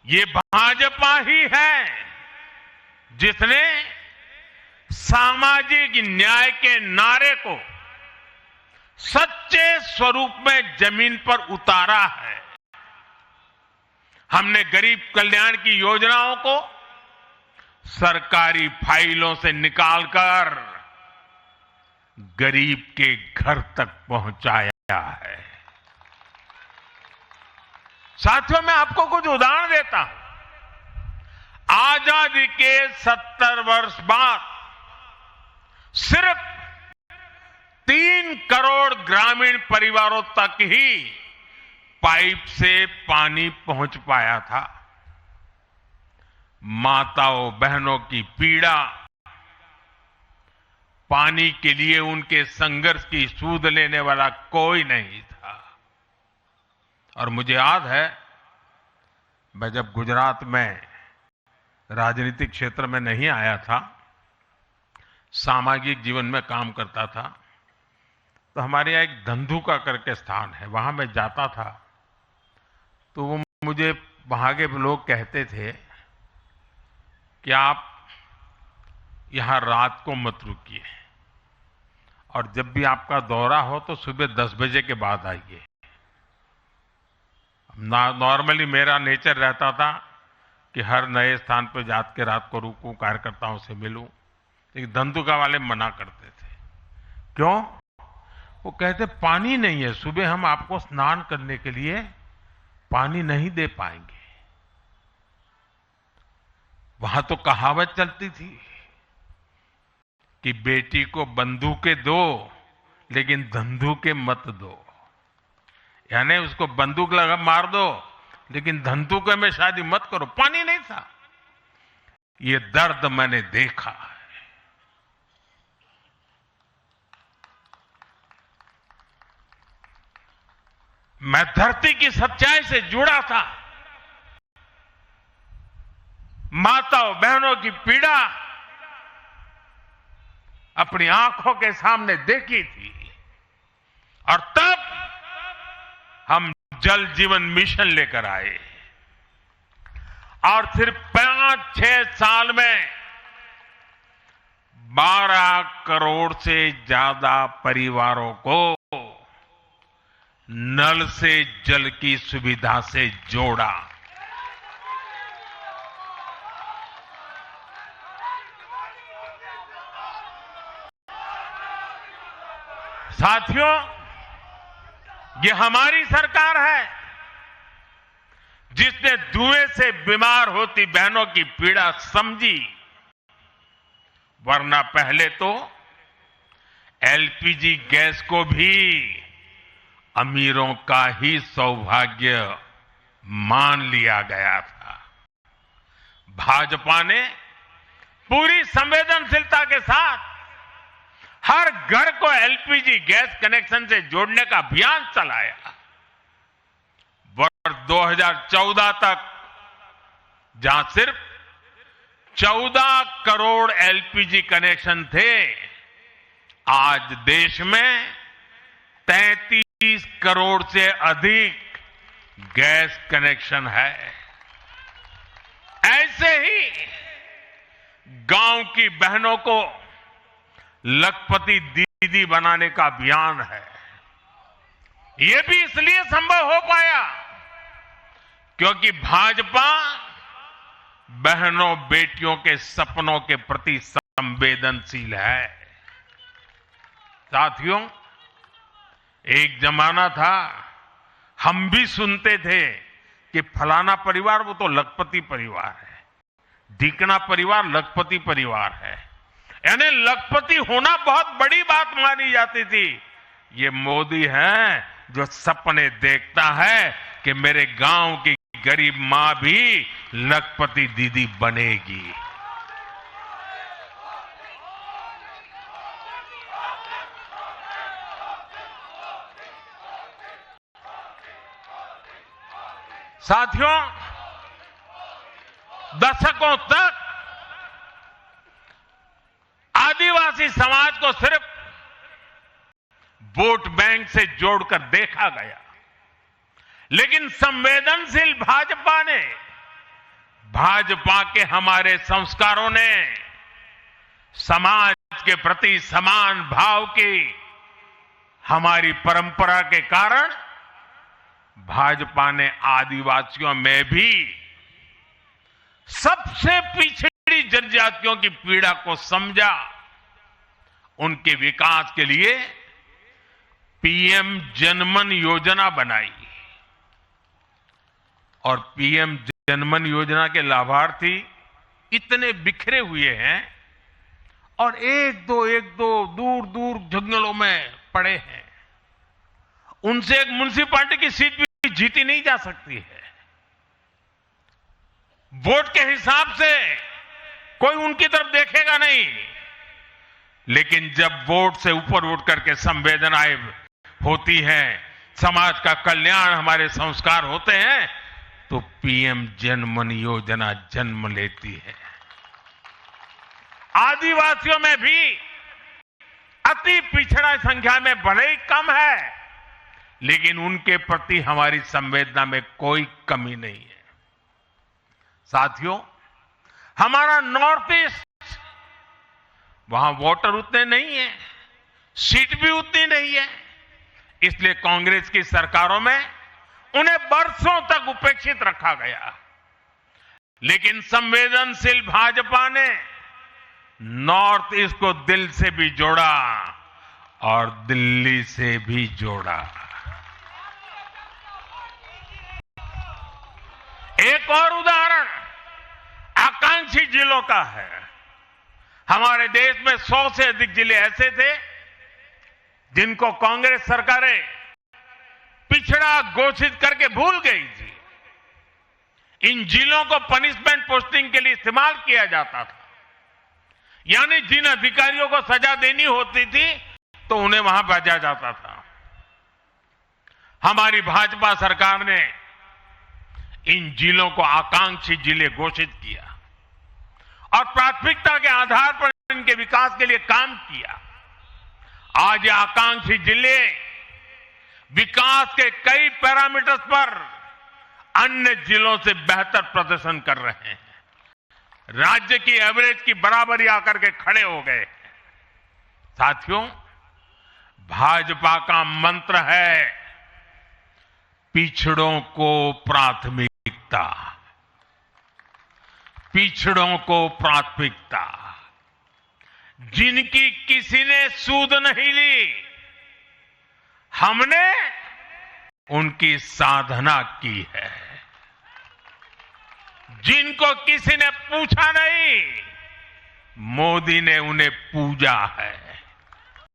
ये भाजपा ही है जिसने सामाजिक न्याय के नारे को सच्चे स्वरूप में जमीन पर उतारा है। हमने गरीब कल्याण की योजनाओं को सरकारी फाइलों से निकालकर गरीब के घर तक पहुंचाया है। साथियों, मैं आपको कुछ उदाहरण देता हूं। आजादी के 70 वर्ष बाद सिर्फ 3 करोड़ ग्रामीण परिवारों तक ही पाइप से पानी पहुंच पाया था। माताओं बहनों की पीड़ा, पानी के लिए उनके संघर्ष की सूध लेने वाला कोई नहीं था। और मुझे याद है, मैं जब गुजरात में राजनीतिक क्षेत्र में नहीं आया था, सामाजिक जीवन में काम करता था, तो हमारे यहाँ एक धंधुका करके स्थान है, वहां मैं जाता था तो वो मुझे वहां के लोग कहते थे कि आप यहां रात को मत रुकिए और जब भी आपका दौरा हो तो सुबह 10 बजे के बाद आइए। नॉर्मली मेरा नेचर रहता था कि हर नए स्थान पर जाकर के रात को रुकूं, कार्यकर्ताओं से मिलूं, लेकिन धंधुका वाले मना करते थे। क्यों? वो कहते पानी नहीं है, सुबह हम आपको स्नान करने के लिए पानी नहीं दे पाएंगे। वहां तो कहावत चलती थी कि बेटी को बंदूकें दो लेकिन धंधुके मत दो, यानी उसको बंदूक लगा मार दो लेकिन धंधुके में शादी मत करो। पानी नहीं था। ये दर्द मैंने देखा है। मैं धरती की सच्चाई से जुड़ा था। माताओं बहनों की पीड़ा अपनी आंखों के सामने देखी थी। और तब हम जल जीवन मिशन लेकर आए और सिर्फ 5-6 साल में 12 करोड़ से ज्यादा परिवारों को नल से जल की सुविधा से जोड़ा। साथियों, ये हमारी सरकार है जिसने धुएं से बीमार होती बहनों की पीड़ा समझी, वरना पहले तो एलपीजी गैस को भी अमीरों का ही सौभाग्य मान लिया गया था। भाजपा ने पूरी संवेदनशीलता के साथ हर घर को एलपीजी गैस कनेक्शन से जोड़ने का अभियान चलाया। वर्ष 2014 तक जहां सिर्फ 14 करोड़ एलपीजी कनेक्शन थे, आज देश में 33 करोड़ से अधिक गैस कनेक्शन है। ऐसे ही गांव की बहनों को लखपति दीदी बनाने का अभियान है। यह भी इसलिए संभव हो पाया क्योंकि भाजपा बहनों बेटियों के सपनों के प्रति संवेदनशील है। साथियों, एक जमाना था हम भी सुनते थे कि फलाना परिवार वो तो लखपति परिवार है, ढीकना परिवार लखपति परिवार है, यानी लखपति होना बहुत बड़ी बात मानी जाती थी। ये मोदी है जो सपने देखता है कि मेरे गांव की गरीब मां भी लखपति दीदी बनेगी। साथियों, दशकों तक आदिवासी समाज को सिर्फ वोट बैंक से जोड़कर देखा गया, लेकिन संवेदनशील भाजपा ने भाजपा के हमारे संस्कारों ने समाज के प्रति समान भाव की हमारी परंपरा के कारण भाजपा ने आदिवासियों में भी सबसे पिछड़ी जनजातियों की पीड़ा को समझा, उनके विकास के लिए पीएम जनमन योजना बनाई और पीएम जनमन योजना के लाभार्थी इतने बिखरे हुए हैं और एक दो दूर दूर जंगलों में पड़े हैं। उनसे एक म्युनिसिपैलिटी की सीट भी जीती नहीं जा सकती है। वोट के हिसाब से कोई उनकी तरफ देखेगा नहीं, लेकिन जब वोट से ऊपर उठ करके संवेदनाएं होती हैं, समाज का कल्याण हमारे संस्कार होते हैं, तो पीएम जनमन योजना जन्म लेती है। आदिवासियों में भी अति पिछड़ा संख्या में भले ही कम है, लेकिन उनके प्रति हमारी संवेदना में कोई कमी नहीं है। साथियों, हमारा नॉर्थ ईस्ट, वहां वोटर उतने नहीं है, सीट भी उतनी नहीं है, इसलिए कांग्रेस की सरकारों में उन्हें बरसों तक उपेक्षित रखा गया। लेकिन संवेदनशील भाजपा ने नॉर्थ ईस्ट को दिल से भी जोड़ा और दिल्ली से भी जोड़ा। एक और उदाहरण आकांक्षी जिलों का है। हमारे देश में 100 से अधिक जिले ऐसे थे जिनको कांग्रेस सरकारें पिछड़ा घोषित करके भूल गई थी। इन जिलों को पनिशमेंट पोस्टिंग के लिए इस्तेमाल किया जाता था, यानी जिन अधिकारियों को सजा देनी होती थी तो उन्हें वहां भेजा जाता था। हमारी भाजपा सरकार ने इन जिलों को आकांक्षी जिले घोषित किया और प्राथमिकता के आधार पर इनके विकास के लिए काम किया। आज ये आकांक्षी जिले विकास के कई पैरामीटर्स पर अन्य जिलों से बेहतर प्रदर्शन कर रहे हैं, राज्य की एवरेज की बराबरी आकर के खड़े हो गए। साथियों, भाजपा का मंत्र है पिछड़ों को प्राथमिकता, पिछड़ों को प्राथमिकता। जिनकी किसी ने सूद नहीं ली, हमने उनकी साधना की है। जिनको किसी ने पूछा नहीं, मोदी ने उन्हें पूजा है।